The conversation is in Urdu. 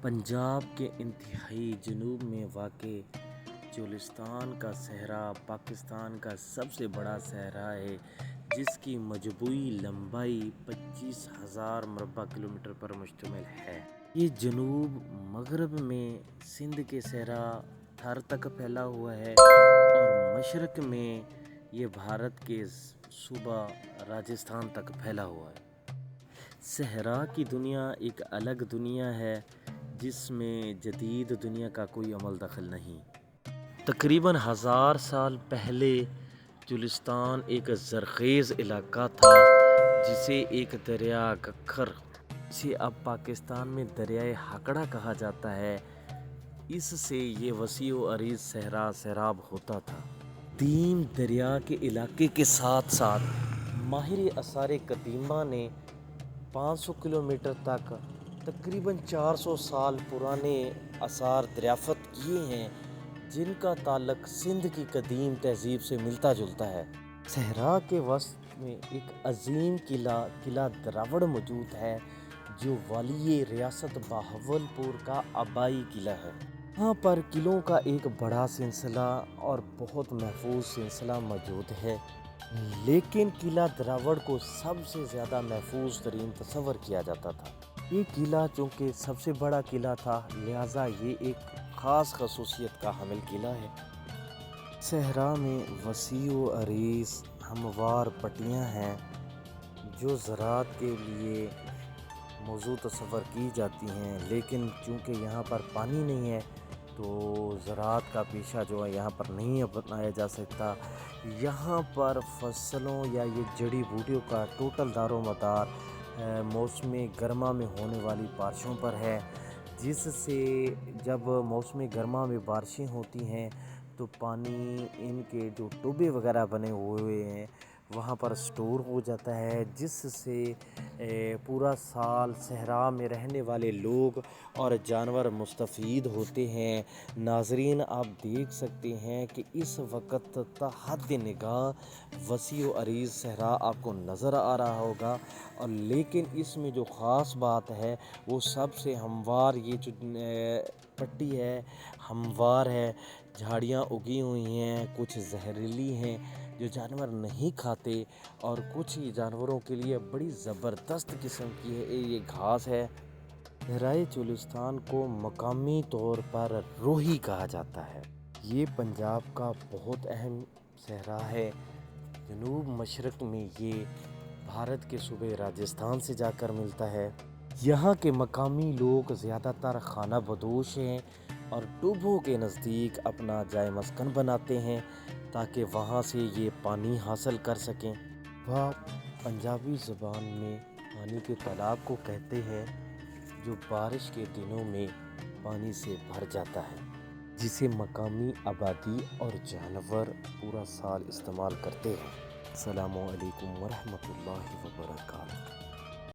پنجاب کے انتہائی جنوب میں واقع چولستان کا صحرا پاکستان کا سب سے بڑا صحرا ہے، جس کی مجموعی لمبائی 25,000 مربع کلومیٹر پر مشتمل ہے۔ یہ جنوب مغرب میں سندھ کے صحرا تھر تک پھیلا ہوا ہے اور مشرق میں یہ بھارت کے صوبہ راجستھان تک پھیلا ہوا ہے۔ صحرا کی دنیا ایک الگ دنیا ہے جس میں جدید دنیا کا کوئی عمل دخل نہیں۔ تقریباً 1000 سال پہلے چولستان ایک زرخیز علاقہ تھا جسے ایک دریا گکھر، جسے اب پاکستان میں دریائے ہکڑہ کہا جاتا ہے، اس سے یہ وسیع و عریض صحرا سیراب ہوتا تھا۔ قدیم دریا کے علاقے کے ساتھ ساتھ ماہر آثار قدیمہ نے 500 کلومیٹر تک تقریباً 400 سال پرانے آثار دریافت کیے ہیں، جن کا تعلق سندھ کی قدیم تہذیب سے ملتا جلتا ہے۔ صحرا کے وسط میں ایک عظیم قلعہ دراوڑ موجود ہے، جو والی ریاست بہاولپور کا آبائی قلعہ ہے۔ یہاں پر قلعوں کا ایک بڑا سلسلہ اور بہت محفوظ سلسلہ موجود ہے، لیکن قلعہ دراوڑ کو سب سے زیادہ محفوظ ترین تصور کیا جاتا تھا۔ یہ قلعہ چونکہ سب سے بڑا قلعہ تھا، لہٰذا یہ ایک خاص خصوصیت کا حامل قلعہ ہے۔ صحرا میں وسیع و عریض ہموار پٹیاں ہیں جو زراعت کے لیے موزوں تصور کی جاتی ہیں، لیکن چونکہ یہاں پر پانی نہیں ہے تو زراعت کا پیشہ جو ہے یہاں پر نہیں اپنایا جا سکتا۔ یہاں پر فصلوں یا یہ جڑی بوٹیوں کا ٹوٹل دار و مدار موسم گرما میں ہونے والی بارشوں پر ہے، جس سے جب موسم گرما میں بارشیں ہوتی ہیں تو پانی ان کے جو ٹوبے وغیرہ بنے ہوئے ہیں وہاں پر سٹور ہو جاتا ہے، جس سے پورا سال صحرا میں رہنے والے لوگ اور جانور مستفید ہوتے ہیں۔ ناظرین، آپ دیکھ سکتے ہیں کہ اس وقت تا حد نگاہ وسیع و عریض صحرا آپ کو نظر آ رہا ہوگا، اور لیکن اس میں جو خاص بات ہے وہ سب سے ہموار یہ جو پٹی ہے ہموار ہے۔ جھاڑیاں اگی ہوئی ہیں، کچھ زہریلی ہیں جو جانور نہیں کھاتے، اور کچھ جانوروں کے لیے بڑی زبردست قسم کی یہ گھاس ہے۔ صحرائے چولستان کو مقامی طور پر روہی کہا جاتا ہے۔ یہ پنجاب کا بہت اہم صحرا ہے۔ جنوب مشرق میں یہ بھارت کے صوبے راجستھان سے جا کر ملتا ہے۔ یہاں کے مقامی لوگ زیادہ تر خانہ بدوش ہیں اور ٹوبوں کے نزدیک اپنا جائے مسکن بناتے ہیں تاکہ وہاں سے یہ پانی حاصل کر سکیں۔ وہ پنجابی زبان میں پانی کے تالاب کو کہتے ہیں جو بارش کے دنوں میں پانی سے بھر جاتا ہے، جسے مقامی آبادی اور جانور پورا سال استعمال کرتے ہیں۔ السلام علیکم ورحمۃ اللہ وبرکاتہ۔